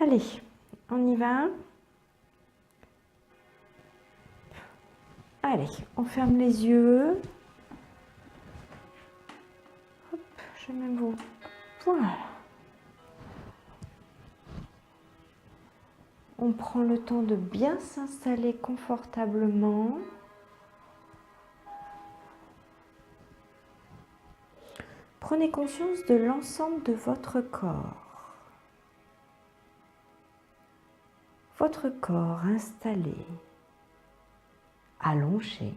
Allez, on y va. Allez, on ferme les yeux. Hop, je mets vous. Voilà. On prend le temps de bien s'installer confortablement. Prenez conscience de l'ensemble de votre corps. Votre corps installé, allongé.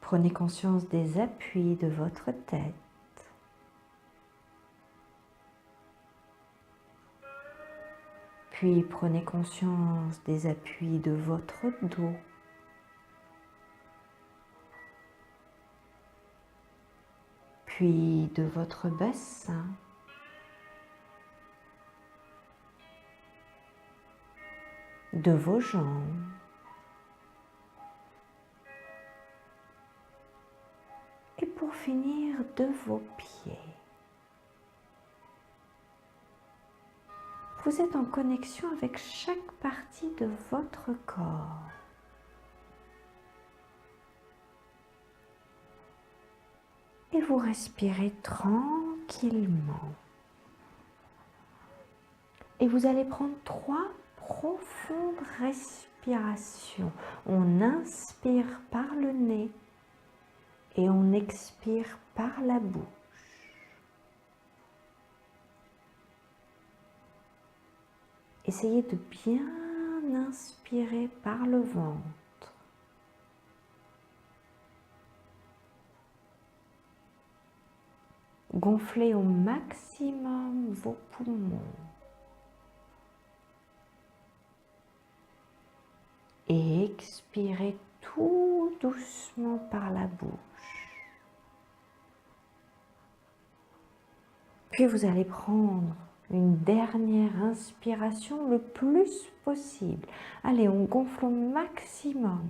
Prenez conscience des appuis de votre tête. Puis prenez conscience des appuis de votre dos. Puis de votre bassin. De vos jambes. Et pour finir, de vos pieds. Vous êtes en connexion avec chaque partie de votre corps. Et vous respirez tranquillement. Et vous allez prendre 3 profondes respirations. On inspire par le nez et on expire par la bouche. Essayez de bien inspirer par le ventre. Gonflez au maximum vos poumons. Et expirez tout doucement par la bouche. Puis vous allez prendre une dernière inspiration le plus possible. Allez, on gonfle au maximum.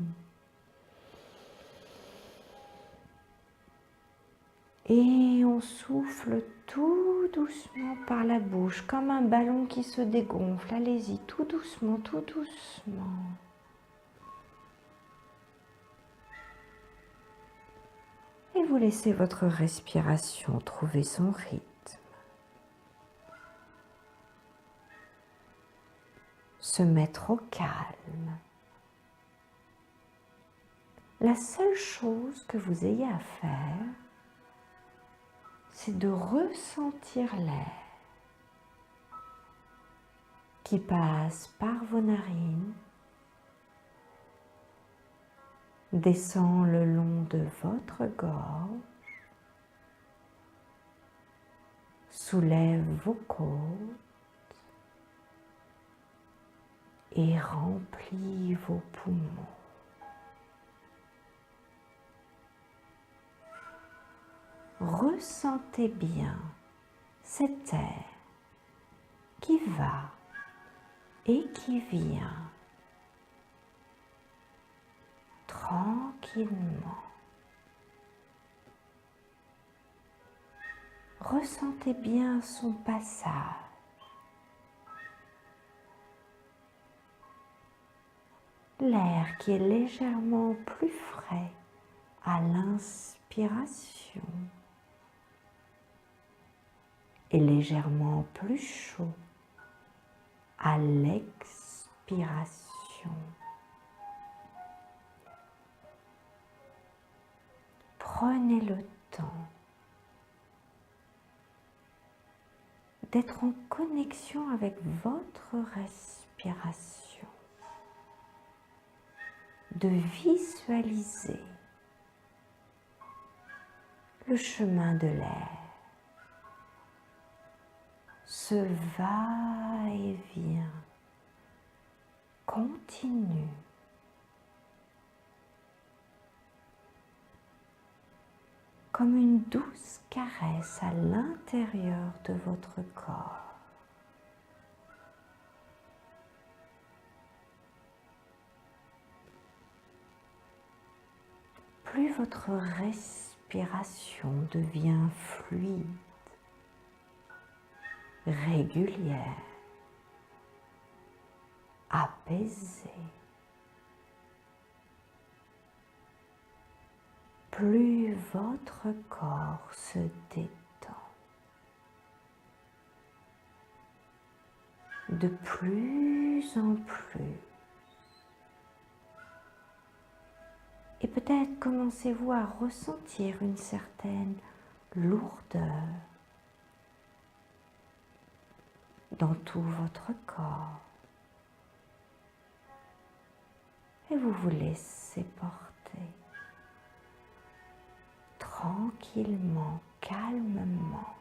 Et on souffle tout doucement par la bouche, comme un ballon qui se dégonfle. Allez-y, tout doucement, tout doucement. Et vous laissez votre respiration trouver son rythme. Se mettre au calme. La seule chose que vous ayez à faire, c'est de ressentir l'air qui passe par vos narines, descend le long de votre gorge, soulève vos côtes et remplit vos poumons. Ressentez bien cet air qui va et qui vient tranquillement. Ressentez bien son passage. L'air qui est légèrement plus frais à l'inspiration et légèrement plus chaud à l'expiration. Prenez le temps d'être en connexion avec votre respiration, de visualiser le chemin de l'air, ce va-et-vient continu. Comme une douce caresse à l'intérieur de votre corps. Plus votre respiration devient fluide, régulière, apaisée. Plus votre corps se détend, de plus en plus. Et peut-être commencez-vous à ressentir une certaine lourdeur dans tout votre corps. Et vous vous laissez porter tranquillement, calmement.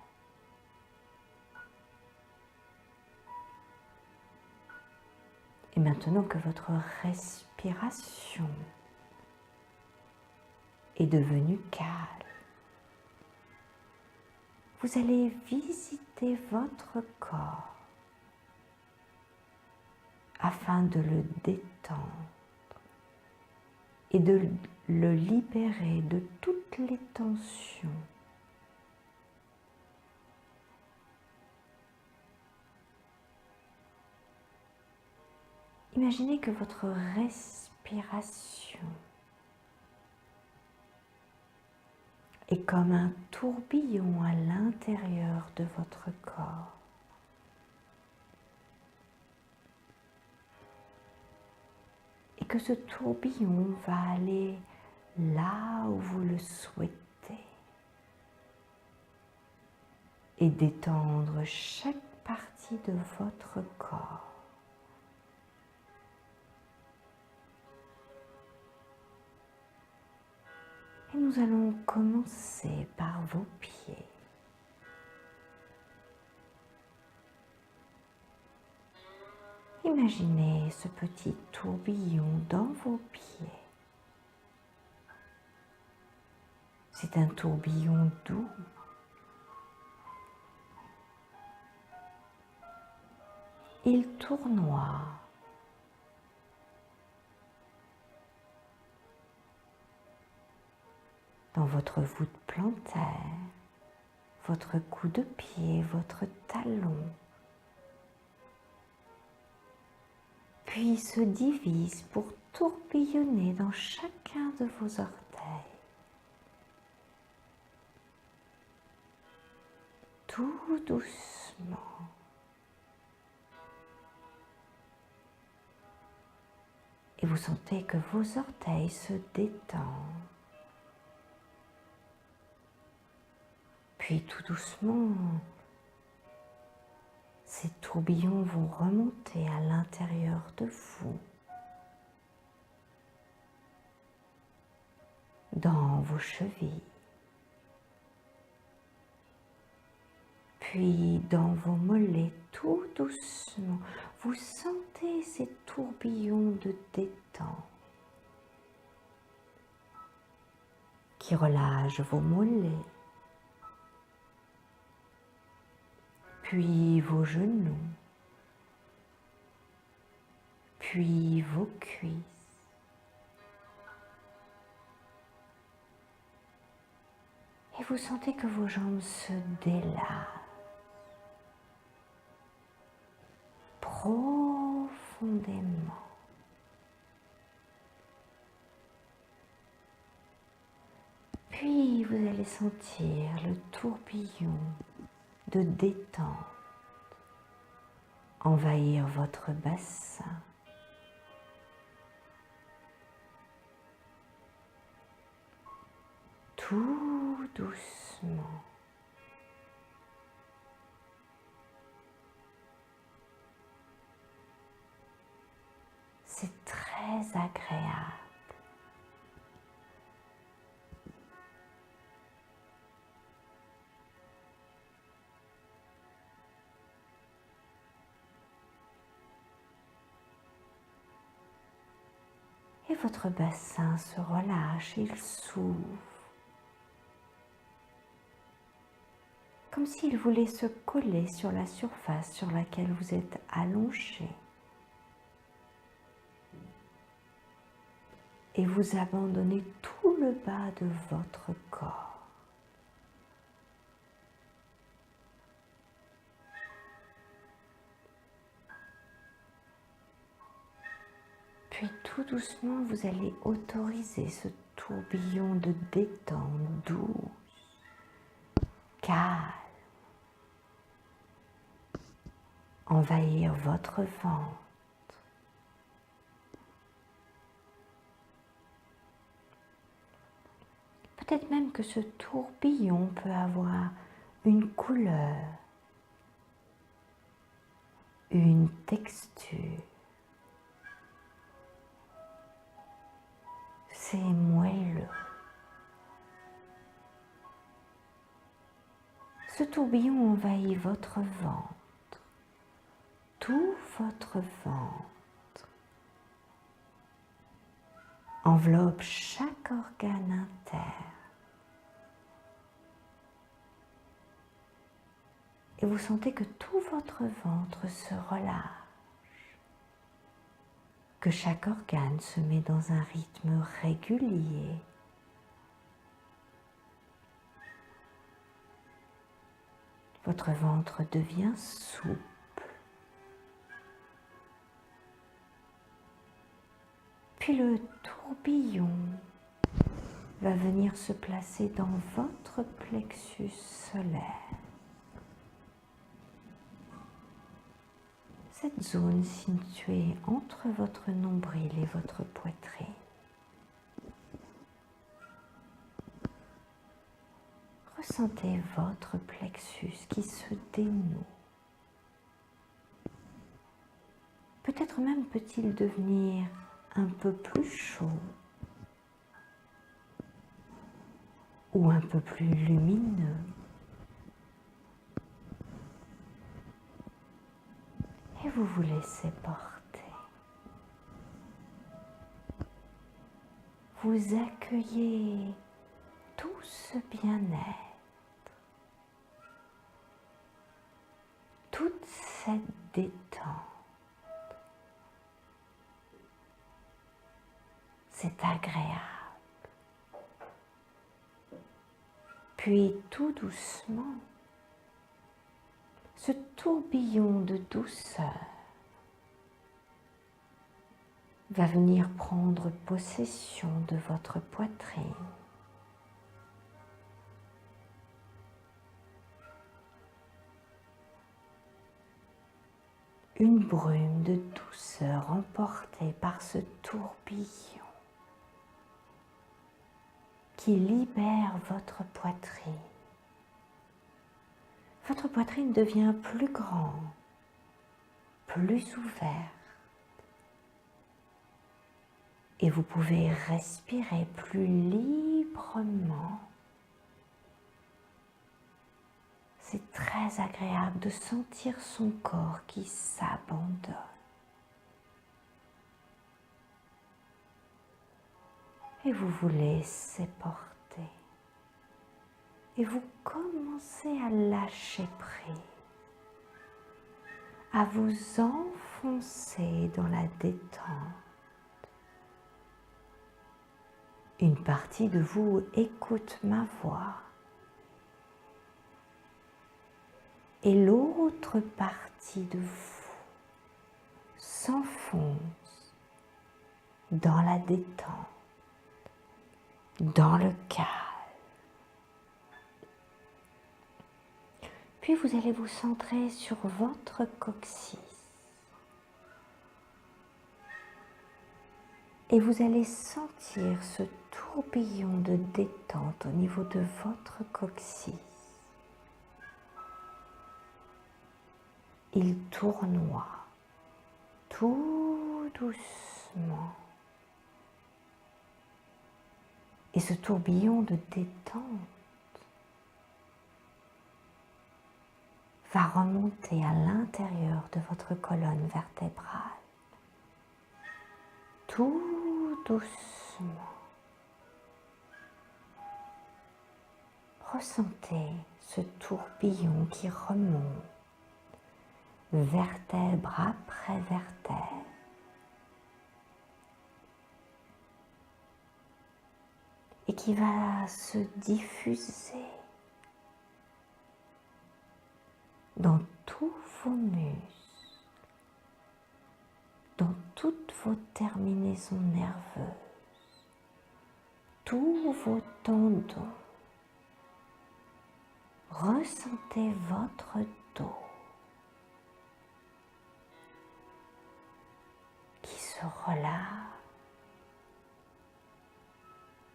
Et maintenant que votre respiration est devenue calme, vous allez visiter votre corps afin de le détendre et de le libérer de toutes les tensions. Imaginez que votre respiration est comme un tourbillon à l'intérieur de votre corps. Et que ce tourbillon va aller là où vous le souhaitez et détendre chaque partie de votre corps. Et nous allons commencer par vos pieds. Imaginez ce petit tourbillon dans vos pieds. C'est un tourbillon doux. Il tournoie. Dans votre voûte plantaire, votre cou de pied, votre talon, puis se divise pour tourbillonner dans chacun de vos orteils. Tout doucement. Et vous sentez que vos orteils se détendent. Puis tout doucement, ces tourbillons vont remonter à l'intérieur de vous, dans vos chevilles, puis dans vos mollets, tout doucement. Vous sentez ces tourbillons de détente qui relâchent vos mollets, puis vos genoux, puis vos cuisses. Et vous sentez que vos jambes se délassent profondément. Puis vous allez sentir le tourbillon de détente envahir votre bassin. Tout doucement. C'est très agréable. Et votre bassin se relâche, il s'ouvre. Comme s'il voulait se coller sur la surface sur laquelle vous êtes allongé. Et vous abandonnez tout le bas de votre corps. tout doucement, vous allez autoriser ce tourbillon de détente douce, calme, envahir votre ventre. Peut-être même que ce tourbillon peut avoir une couleur, une texture. C'est moelleux. Ce tourbillon envahit votre ventre, tout votre ventre, enveloppe chaque organe interne. Et vous sentez que tout votre ventre se relâche, que chaque organe se met dans un rythme régulier. Votre ventre devient souple. Puis le tourbillon va venir se placer dans votre plexus solaire. Cette zone située entre votre nombril et votre poitrine. Ressentez votre plexus qui se dénoue. Peut-être même peut-il devenir un peu plus chaud ou un peu plus lumineux. Et vous vous laissez porter. Vous accueillez tout ce bien-être, toute cette détente. C'est agréable. Puis tout doucement, ce tourbillon de douceur va venir prendre possession de votre poitrine. Une brume de douceur emportée par ce tourbillon qui libère votre poitrine. Votre poitrine devient plus grande, plus ouverte. Et vous pouvez respirer plus librement. C'est très agréable de sentir son corps qui s'abandonne. Et vous vous laissez porter. Et vous commencez à lâcher prise, à vous enfoncer dans la détente. Une partie de vous écoute ma voix et l'autre partie de vous s'enfonce dans la détente, dans le calme. Puis vous allez vous centrer sur votre coccyx et vous allez sentir ce tourbillon de détente au niveau de votre coccyx. Il tournoie tout doucement. Et ce tourbillon de détente va remonter à l'intérieur de votre colonne vertébrale. Tout doucement. Ressentez ce tourbillon qui remonte, vertèbre après vertèbre. Et qui va se diffuser dans tous vos muscles, dans toutes vos terminaisons nerveuses, tous vos tendons. Ressentez votre dos qui se relâche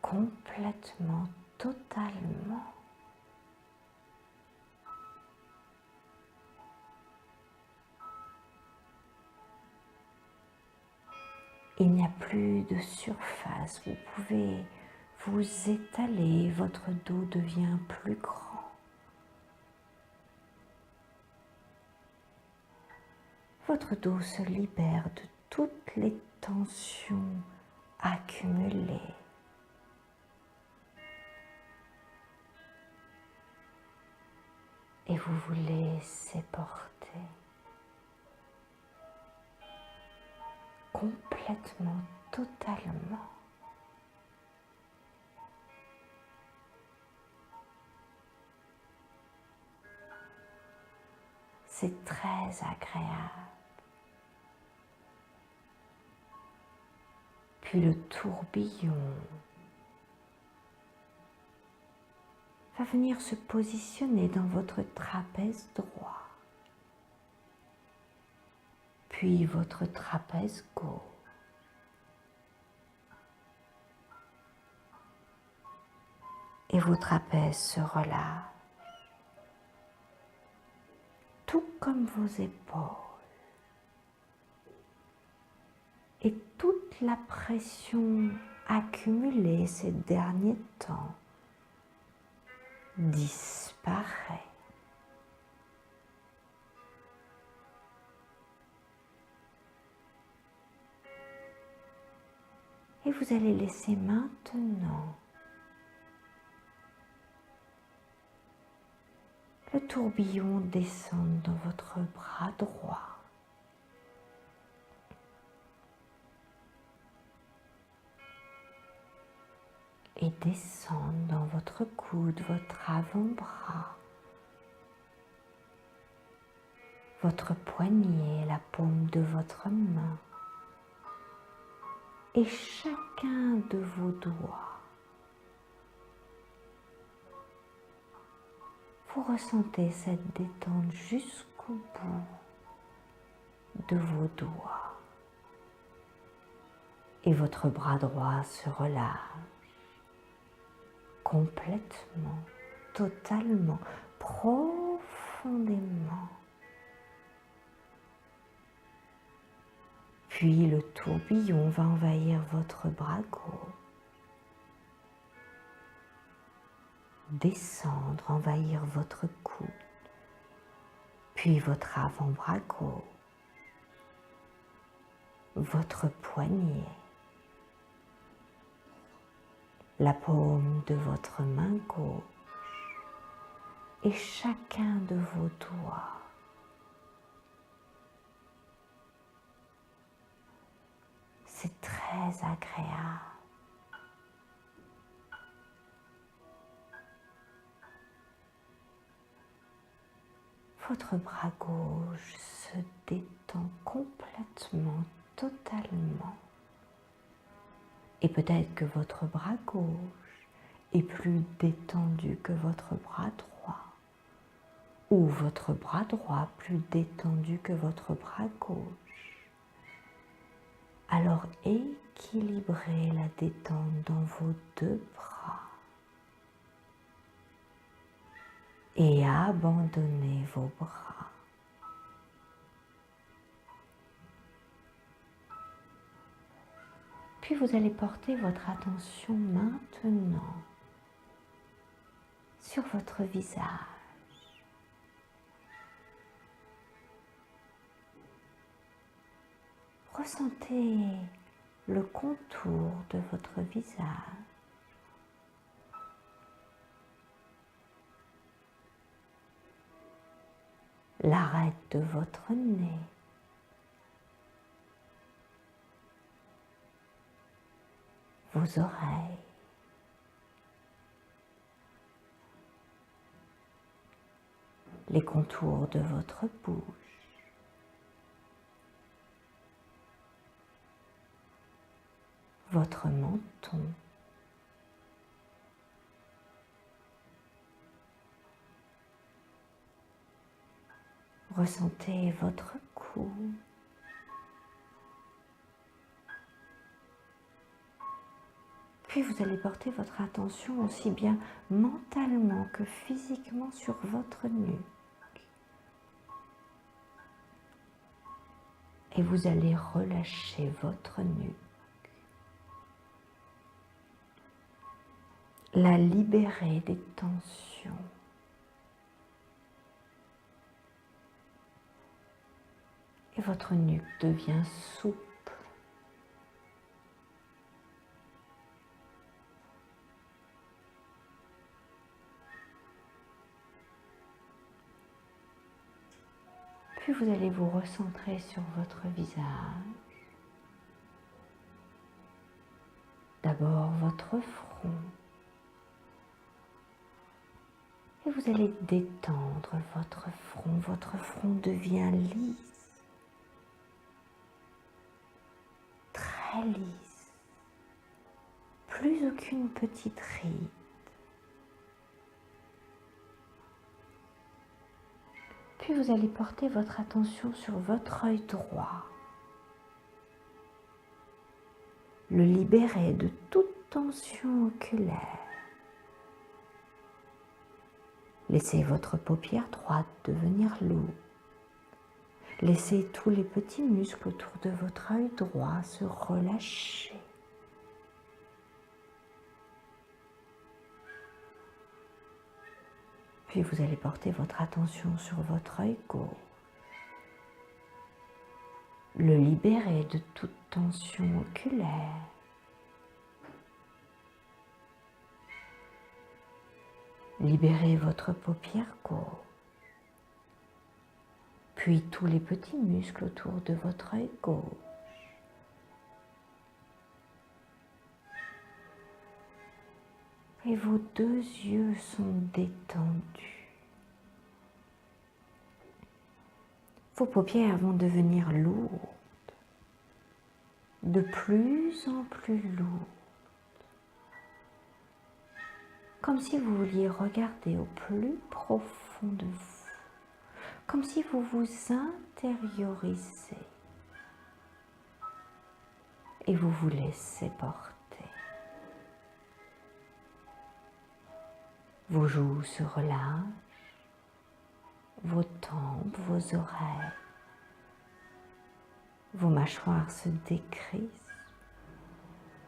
complètement, totalement. Il n'y a plus de surface, vous pouvez vous étaler, votre dos devient plus grand. Votre dos se libère de toutes les tensions accumulées. Et vous vous laissez porter complètement, totalement. C'est très agréable. Puis le tourbillon va venir se positionner dans votre trapèze droit, puis votre trapèze gauche. Et vos trapèzes se relâchent, tout comme vos épaules. Et toute la pression accumulée ces derniers temps disparaît. Et vous allez laisser maintenant le tourbillon descendre dans votre bras droit. Et descendre dans votre coude, votre avant-bras, votre poignet, la paume de votre main et chacun de vos doigts. Vous ressentez cette détente jusqu'au bout de vos doigts et votre bras droit se relâche complètement, totalement, profondément. Puis le tourbillon va envahir votre bras gauche, descendre, envahir votre coude, puis votre avant-bras gauche, votre poignet, la paume de votre main gauche et chacun de vos doigts. C'est très agréable. Votre bras gauche se détend complètement, totalement. Et peut-être que votre bras gauche est plus détendu que votre bras droit, ou votre bras droit plus détendu que votre bras gauche. Alors équilibrez la détente dans vos deux bras et abandonnez vos bras. Puis vous allez porter votre attention maintenant sur votre visage. Ressentez le contour de votre visage. L'arête de votre nez. Vos oreilles. Les contours de votre bouche. votre menton. Ressentez votre cou. Puis vous allez porter votre attention aussi bien mentalement que physiquement sur votre nuque. Et vous allez relâcher votre nuque. La libérer des tensions. Et votre nuque devient souple. Puis vous allez vous recentrer sur votre visage. D'abord votre front. Et vous allez détendre votre front. Votre front devient lisse. Très lisse. Plus aucune petite ride. Puis vous allez porter votre attention sur votre œil droit. Le libérer de toute tension oculaire. Laissez votre paupière droite devenir lourde. Laissez tous les petits muscles autour de votre œil droit se relâcher. Puis vous allez porter votre attention sur votre œil gauche. Le libérer de toute tension oculaire. Libérez votre paupière gauche. Puis tous les petits muscles autour de votre œil gauche. Et vos deux yeux sont détendus. Vos paupières vont devenir lourdes, de plus en plus lourdes. Comme si vous vouliez regarder au plus profond de vous, comme si vous vous intériorisez et vous vous laissez porter. Vos joues se relâchent, vos tempes, vos oreilles, vos mâchoires se décrispent,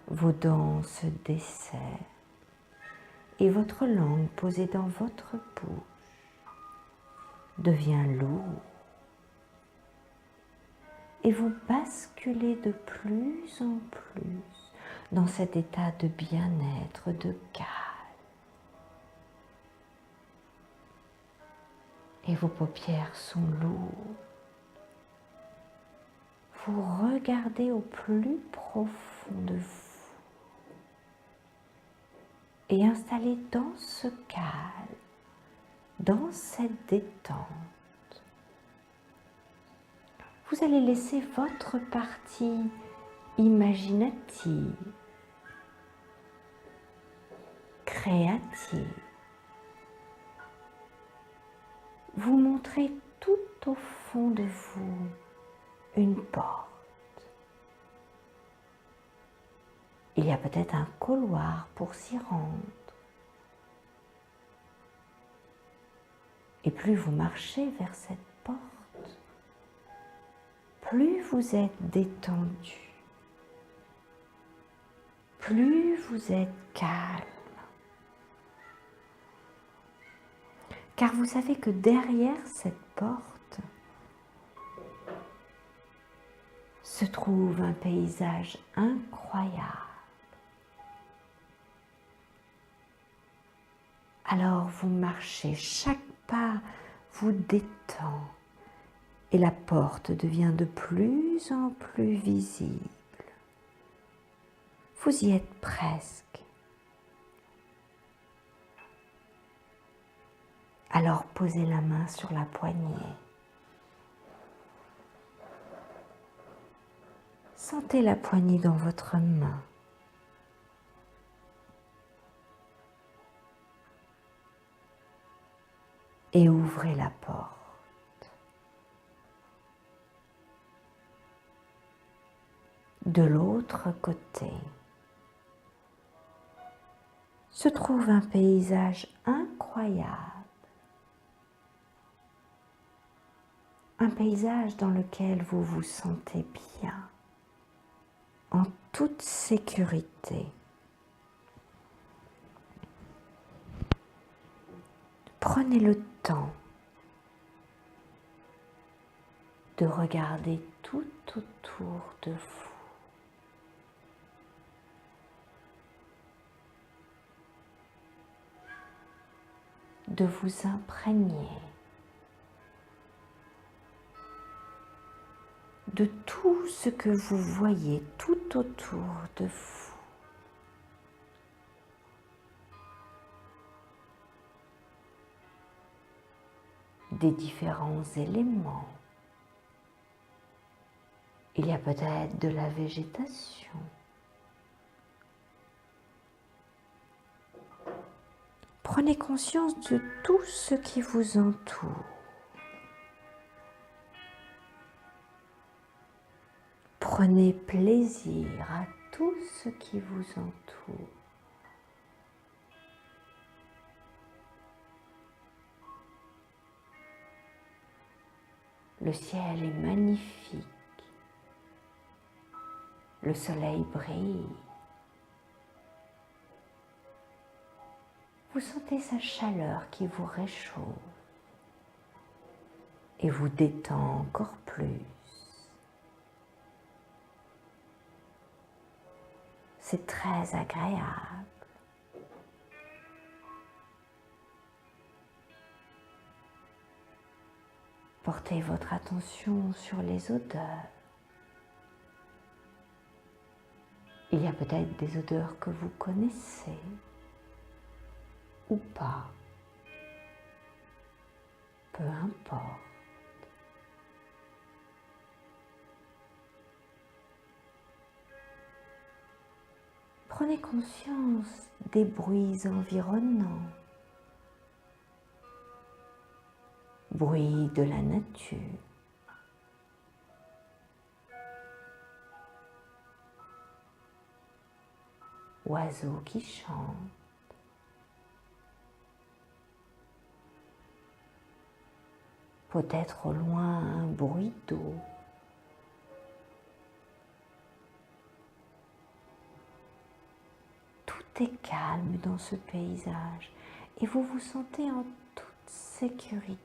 vos dents se desserrent et votre langue posée dans votre bouche devient lourde et vous basculez de plus en plus dans cet état de bien-être, de calme. Et vos paupières sont lourdes. Vous regardez au plus profond de vous et installez dans ce calme, dans cette détente, vous allez laisser votre partie imaginative, créative, vous montrer tout au fond de vous une porte. Il y a peut-être un couloir pour s'y rendre. Et plus vous marchez vers cette porte, plus vous êtes détendu, plus vous êtes calme. Car vous savez que derrière cette porte se trouve un paysage incroyable. Alors vous marchez, chaque pas vous détend et la porte devient de plus en plus visible. Vous y êtes presque. Alors posez la main sur la poignée. Sentez la poignée dans votre main. et ouvrez la porte. De l'autre côté se trouve un paysage incroyable. Un paysage dans lequel vous vous sentez bien, en toute sécurité. Prenez le temps de regarder tout autour de vous. De vous imprégner de tout ce que vous voyez tout autour de vous. Des différents éléments. Il y a peut-être de la végétation. Prenez conscience de tout ce qui vous entoure. Prenez plaisir à tout ce qui vous entoure. Le ciel est magnifique. Le soleil brille. Vous sentez sa chaleur qui vous réchauffe et vous détend encore plus. C'est très agréable. Portez votre attention sur les odeurs. Il y a peut-être des odeurs que vous connaissez ou pas. Peu importe. Prenez conscience des bruits environnants. Bruit de la nature. Oiseaux qui chantent. Peut-être au loin un bruit d'eau. Tout est calme dans ce paysage et vous vous sentez en toute sécurité.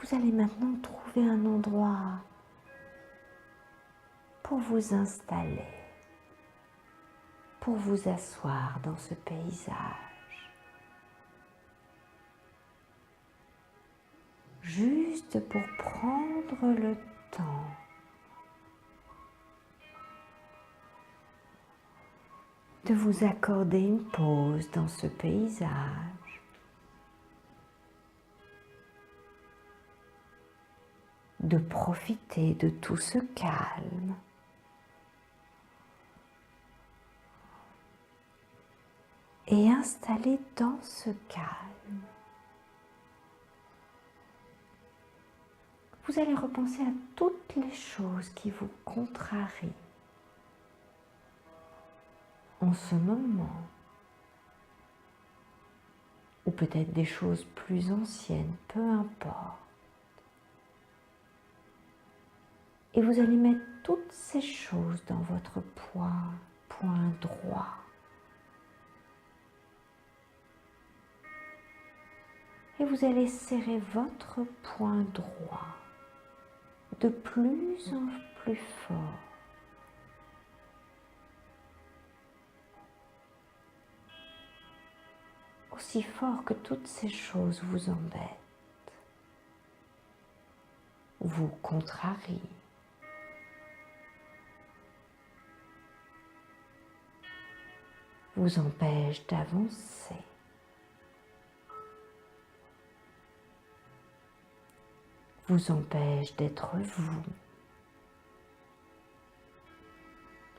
Vous allez maintenant trouver un endroit pour vous installer, pour vous asseoir dans ce paysage. Juste pour prendre le temps de vous accorder une pause dans ce paysage, de profiter de tout ce calme. Et installé dans ce calme, vous allez repenser à toutes les choses qui vous contrarient en ce moment, ou peut-être des choses plus anciennes, peu importe. Et vous allez mettre toutes ces choses dans votre point droit. Et vous allez serrer votre point droit de plus en plus fort. Aussi fort que toutes ces choses vous embêtent, vous contrarient. Vous empêchent d'avancer. Vous empêche d'être vous.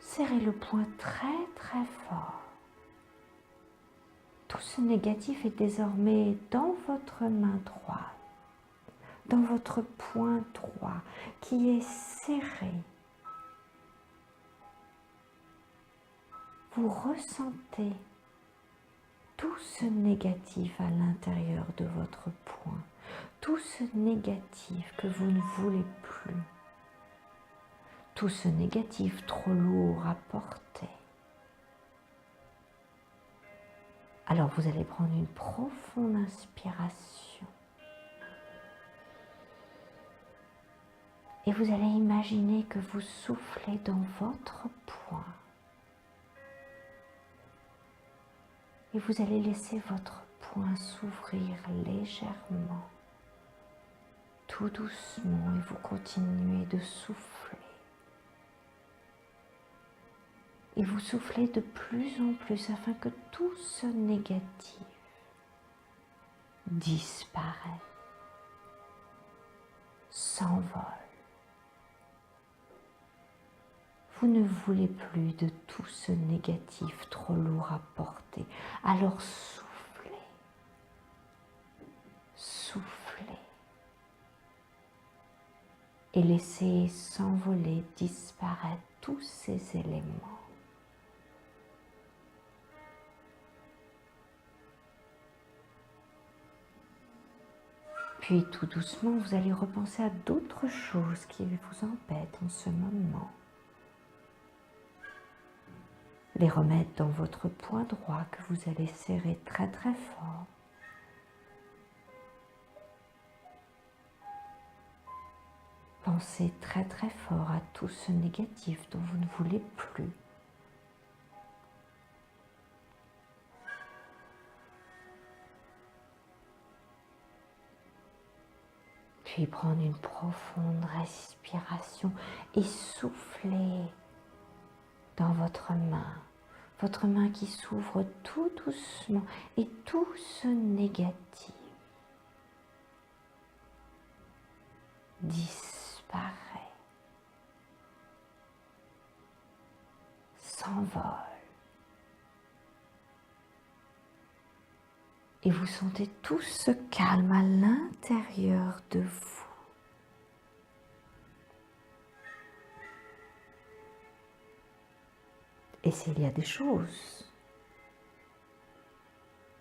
Serrez le poing très très fort. Tout ce négatif est désormais dans votre main droite, dans votre poing droit qui est serré. Vous ressentez tout ce négatif à l'intérieur de votre poing, tout ce négatif que vous ne voulez plus, tout ce négatif trop lourd à porter. Alors vous allez prendre une profonde inspiration et vous allez imaginer que vous soufflez dans votre poing et vous allez laisser votre poing s'ouvrir légèrement, tout doucement, et vous continuez de souffler. Et vous soufflez de plus en plus afin que tout ce négatif disparaisse, s'envole. Vous ne voulez plus de tout ce négatif trop lourd à porter. Alors soufflez, soufflez et laissez s'envoler, disparaître tous ces éléments. Puis tout doucement, vous allez repenser à d'autres choses qui vous embêtent en ce moment. Les remettre dans votre poing droit que vous allez serrer très très fort. Pensez très très fort à tout ce négatif dont vous ne voulez plus. Puis prendre une profonde respiration et souffler dans votre main qui s'ouvre tout doucement et tout ce négatif disparaît, s'envole. Et vous sentez tout ce calme à l'intérieur de vous. Et s'il y a des choses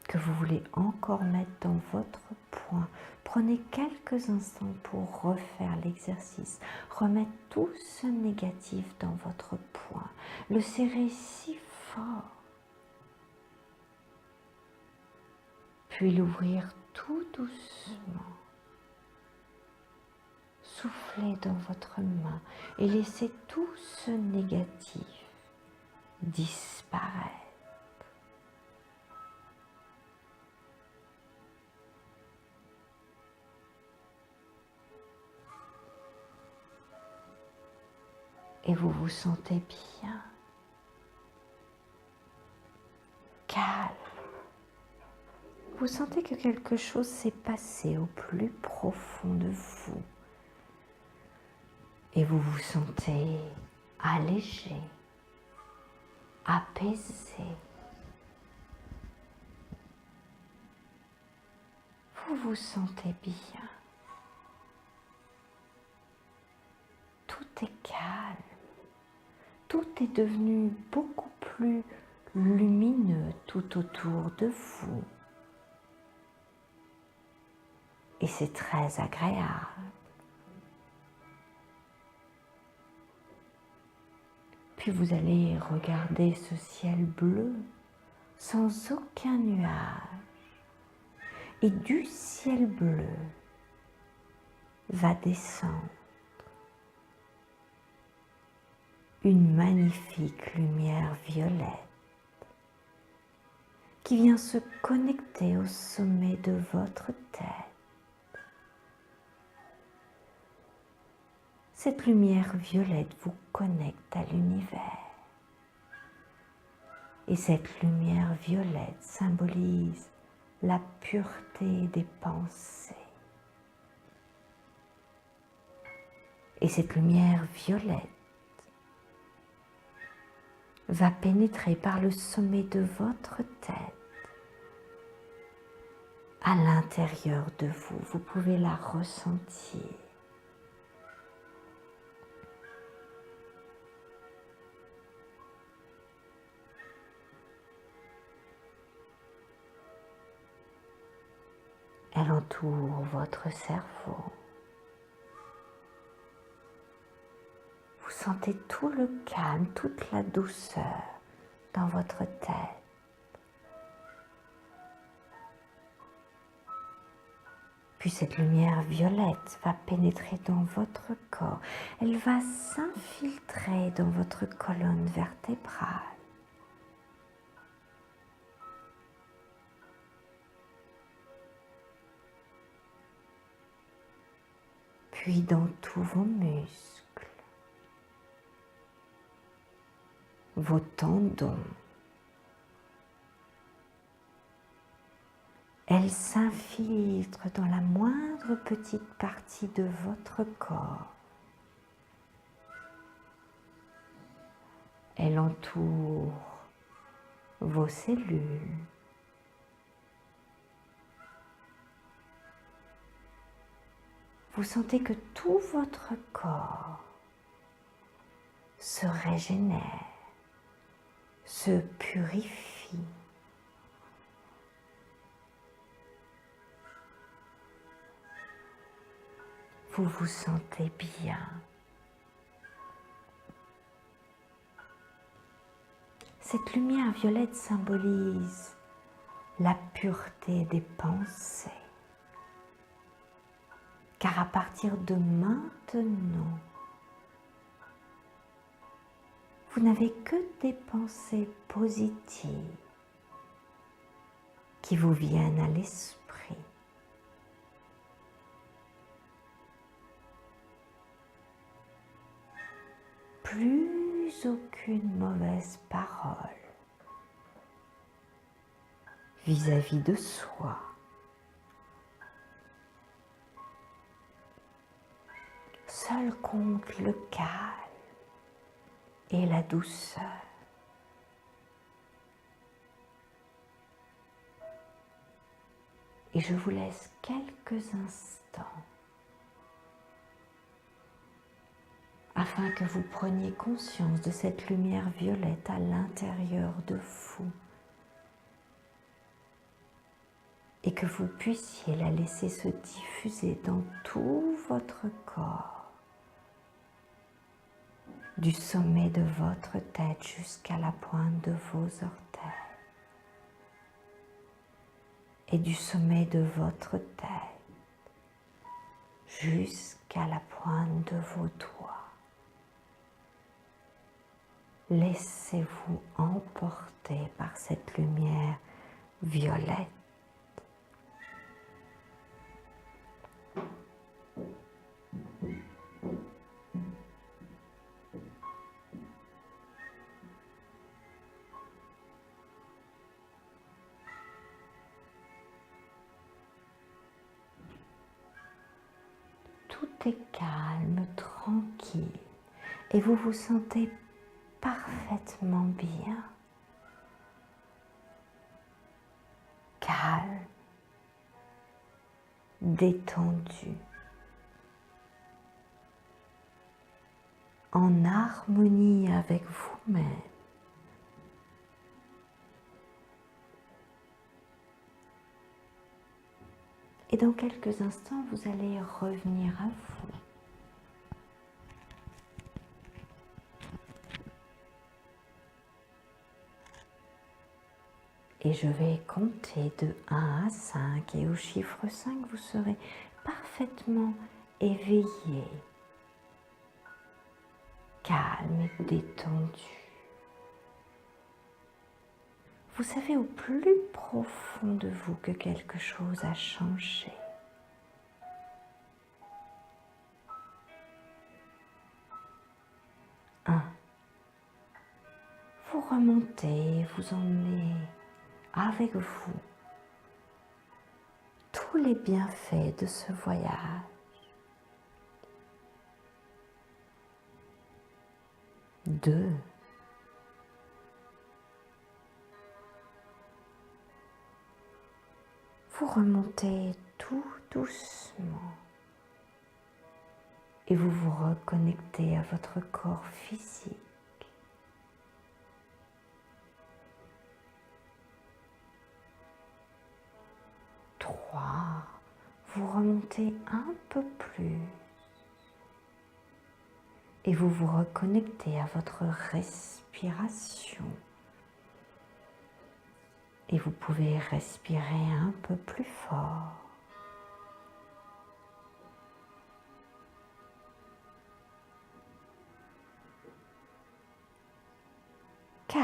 que vous voulez encore mettre dans votre poing, prenez quelques instants pour refaire l'exercice. Remettre tout ce négatif dans votre poing. Le serrer si fort. Puis l'ouvrir tout doucement. Soufflez dans votre main et laissez tout ce négatif disparaître. Et vous vous sentez bien, calme. Vous sentez que quelque chose s'est passé au plus profond de vous. Et vous vous sentez allégé, apaisé. Vous vous sentez bien. Tout est calme. Tout est devenu beaucoup plus lumineux tout autour de vous. Et c'est très agréable. Puis vous allez regarder ce ciel bleu sans aucun nuage. Et du ciel bleu va descendre une magnifique lumière violette qui vient se connecter au sommet de votre tête. Cette lumière violette vous connecte à l'univers. Et cette lumière violette symbolise la pureté des pensées. Et cette lumière violette va pénétrer par le sommet de votre tête à l'intérieur de vous. Vous pouvez la ressentir. Elle entoure votre cerveau. Vous sentez tout le calme, toute la douceur dans votre tête. Puis cette lumière violette va pénétrer dans votre corps. Elle va s'infiltrer dans votre colonne vertébrale. Puis dans tous vos muscles, vos tendons. Elle s'infiltre dans la moindre petite partie de votre corps. Elle entoure vos cellules. Vous sentez que tout votre corps se régénère, se purifie. Vous vous sentez bien. Cette lumière violette symbolise la pureté des pensées. Car à partir de maintenant, vous n'avez que des pensées positives qui vous viennent à l'esprit. Plus aucune mauvaise parole vis-à-vis de soi. Seul compte le calme et la douceur. Et je vous laisse quelques instants afin que vous preniez conscience de cette lumière violette à l'intérieur de vous et que vous puissiez la laisser se diffuser dans tout votre corps, du sommet de votre tête jusqu'à la pointe de vos orteils et du sommet de votre tête jusqu'à la pointe de vos doigts. Laissez-vous emporter par cette lumière violette. Tout est calme, tranquille, et vous vous sentez parfaitement bien, calme, détendu, en harmonie avec vous-même. Et dans quelques instants, vous allez revenir à vous. Et je vais compter de 1 à 5 et au chiffre 5, vous serez parfaitement éveillé, calme et détendu. Vous savez au plus profond de vous que quelque chose a changé. Vous remontez, vous emmenez avec vous tous les bienfaits de ce voyage. 2. Vous remontez tout doucement et vous vous reconnectez à votre corps physique. 3, vous remontez un peu plus et vous vous reconnectez à votre respiration. Et vous pouvez respirer un peu plus fort. 4.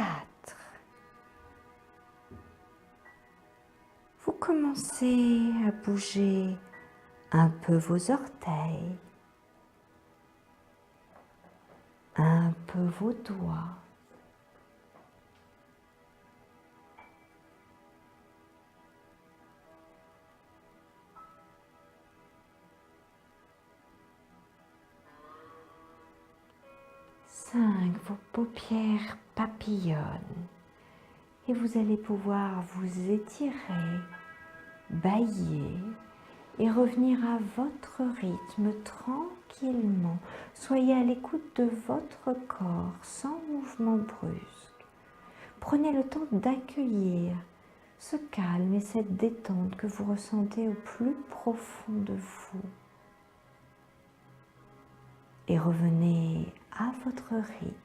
Vous commencez à bouger un peu vos orteils, un peu vos doigts. 5, vos paupières papillonnent et vous allez pouvoir vous étirer, bâiller et revenir à votre rythme tranquillement. Soyez à l'écoute de votre corps sans mouvement brusque. Prenez le temps d'accueillir ce calme et cette détente que vous ressentez au plus profond de vous. Et revenez à votre rythme.